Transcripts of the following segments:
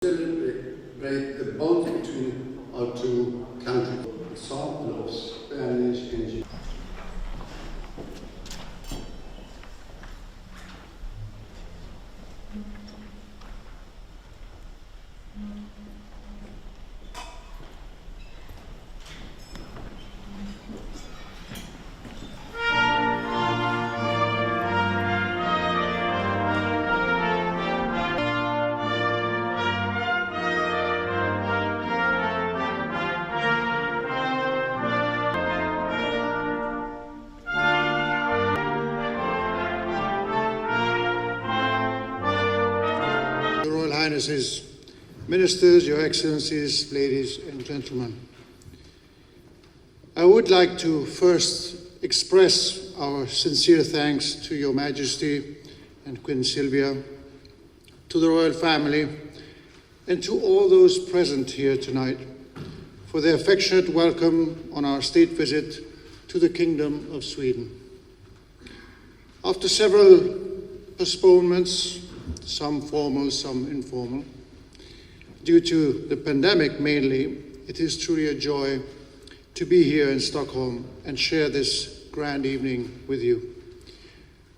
celebrate the bond between our two countries. Soft laws, Spanish and Ministers, Your Excellencies, ladies and gentlemen. I would like to first express our sincere thanks to Your Majesty and Queen Silvia, to the royal family, and to all those present here tonight for their affectionate welcome on our state visit to the Kingdom of Sweden. After several postponements, some formal, some informal, due to the pandemic mainly, it is truly a joy to be here in Stockholm and share this grand evening with you.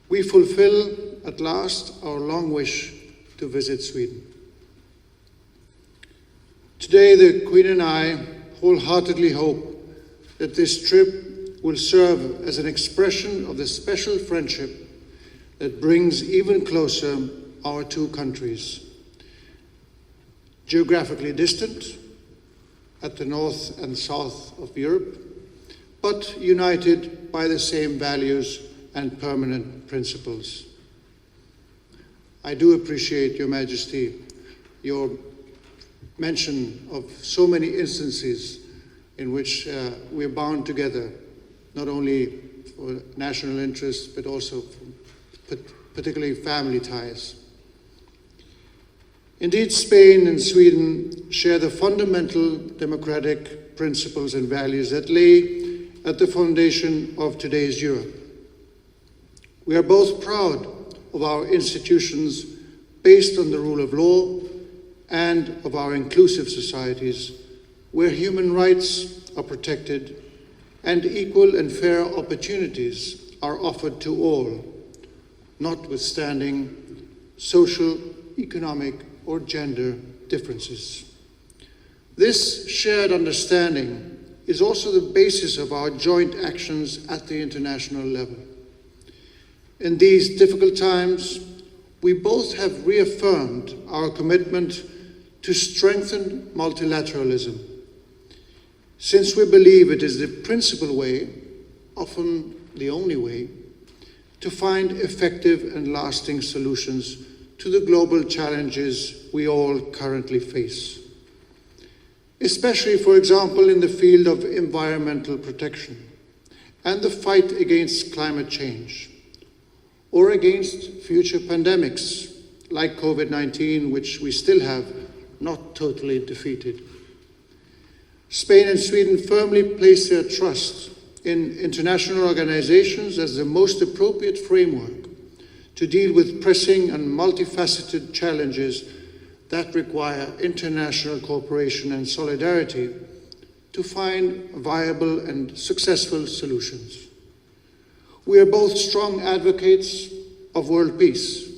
We fulfill at last our long wish to visit Sweden. Today, the Queen and I wholeheartedly hope that this trip will serve as an expression of the special friendship that brings even closer our two countries. Geographically distant at the north and south of Europe, but united by the same values and permanent principles. I do appreciate, Your Majesty, your mention of so many instances in which we're bound together, not only for national interests, but also for particularly family ties. Indeed, Spain and Sweden share the fundamental democratic principles and values that lay at the foundation of today's Europe. We are both proud of our institutions based on the rule of law and of our inclusive societies where human rights are protected and equal and fair opportunities are offered to all, notwithstanding social, economic, or gender differences. This shared understanding is also the basis of our joint actions at the international level. In these difficult times, we both have reaffirmed our commitment to strengthen multilateralism, since we believe it is the principal way, often the only way, to find effective and lasting solutions to the global challenges we all currently face, especially, for example, in the field of environmental protection and the fight against climate change, or against future pandemics like COVID-19, which we still have not totally defeated. Spain and Sweden firmly place their trust in international organizations as the most appropriate framework to deal with pressing and multifaceted challenges that require international cooperation and solidarity to find viable and successful solutions. We are both strong advocates of world peace.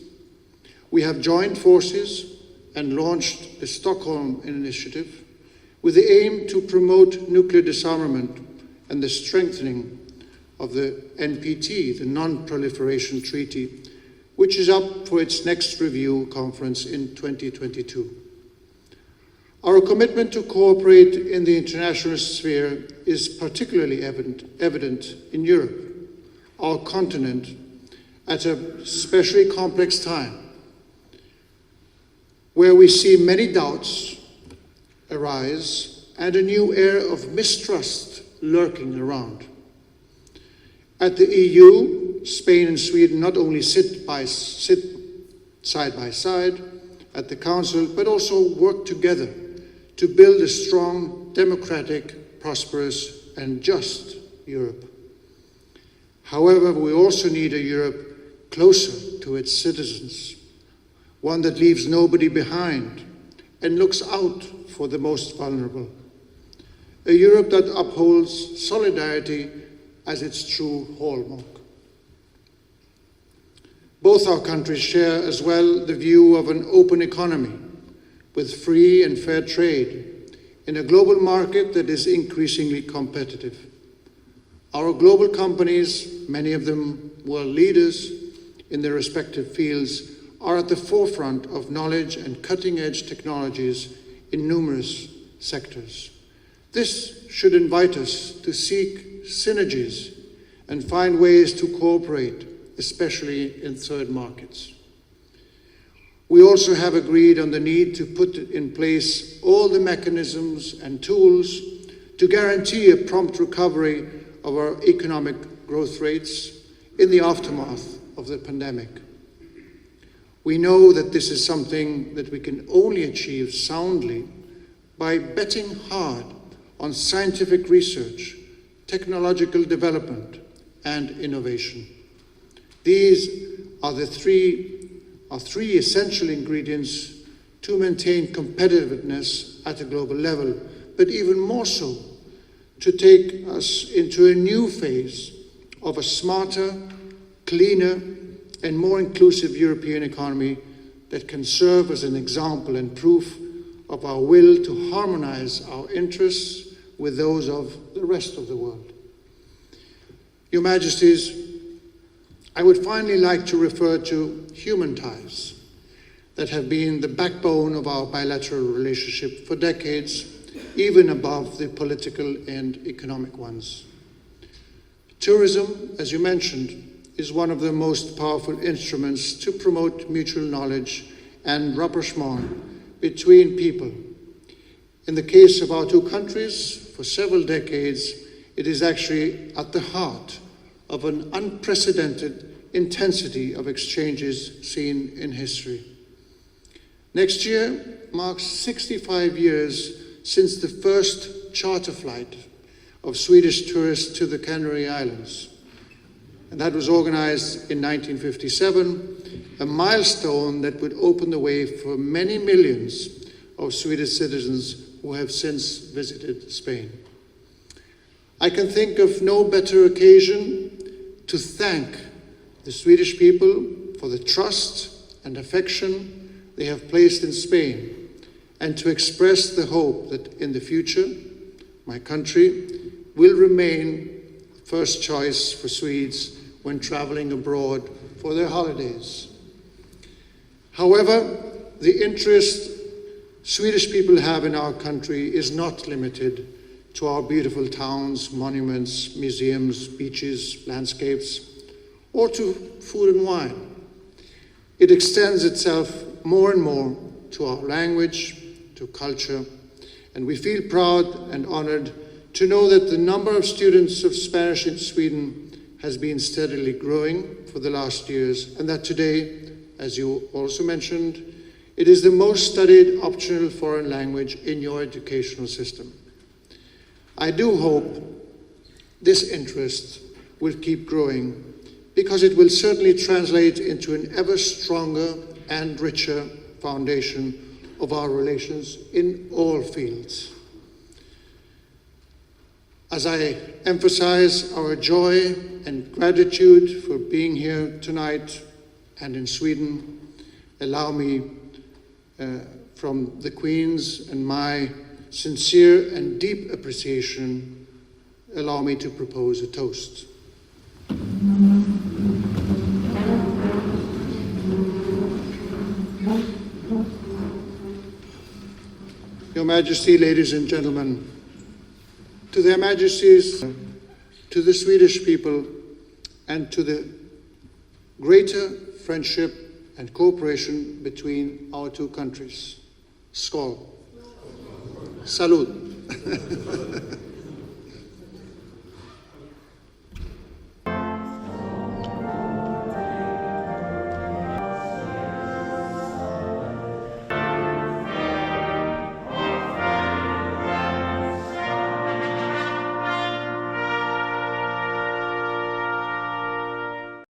We have joined forces and launched the Stockholm Initiative with the aim to promote nuclear disarmament and the strengthening of the NPT, the Non-Proliferation Treaty, which is up for its next review conference in 2022. Our commitment to cooperate in the international sphere is particularly evident in Europe, our continent, at a especially complex time, where we see many doubts arise and a new air of mistrust lurking around. At the EU, Spain and Sweden not only sit side by side at the Council, but also work together to build a strong, democratic, prosperous, and just Europe. However, we also need a Europe closer to its citizens, one that leaves nobody behind and looks out for the most vulnerable. A Europe that upholds solidarity as its true hallmark. Both our countries share as well the view of an open economy with free and fair trade in a global market that is increasingly competitive. Our global companies, many of them world leaders in their respective fields, are at the forefront of knowledge and cutting-edge technologies in numerous sectors. This should invite us to seek synergies and find ways to cooperate, especially in third markets. We also have agreed on the need to put in place all the mechanisms and tools to guarantee a prompt recovery of our economic growth rates in the aftermath of the pandemic. We know that this is something that we can only achieve soundly by betting hard on scientific research, technological development, and innovation. These are three essential ingredients to maintain competitiveness at a global level, but even more so to take us into a new phase of a smarter, cleaner, and more inclusive European economy that can serve as an example and proof of our will to harmonize our interests with those of the rest of the world. Your Majesties, I would finally like to refer to human ties that have been the backbone of our bilateral relationship for decades, even above the political and economic ones. Tourism, as you mentioned, is one of the most powerful instruments to promote mutual knowledge and rapprochement between people. In the case of our two countries, for several decades, it is actually at the heart of an unprecedented intensity of exchanges seen in history. Next year marks 65 years since the first charter flight of Swedish tourists to the Canary Islands. And that was organized in 1957, a milestone that would open the way for many millions of Swedish citizens who have since visited Spain. I can think of no better occasion to thank the Swedish people for the trust and affection they have placed in Spain, and to express the hope that in the future, my country will remain first choice for Swedes when traveling abroad for their holidays. However, the interest Swedish people have in our country is not limited to our beautiful towns, monuments, museums, beaches, landscapes, or to food and wine. It extends itself more and more to our language, to culture, and we feel proud and honored to know that the number of students of Spanish in Sweden has been steadily growing for the last years, and that today, as you also mentioned, it is the most studied optional foreign language in your educational system. I do hope this interest will keep growing, because it will certainly translate into an ever stronger and richer foundation of our relations in all fields. As I emphasize our joy and gratitude for being here tonight and in Sweden, allow me, from the Queen's and my sincere and deep appreciation, allow me to propose a toast. Your Majesty, ladies and gentlemen, to their Majesties, to the Swedish people, and to the greater friendship and cooperation between our two countries. Skål. Salud.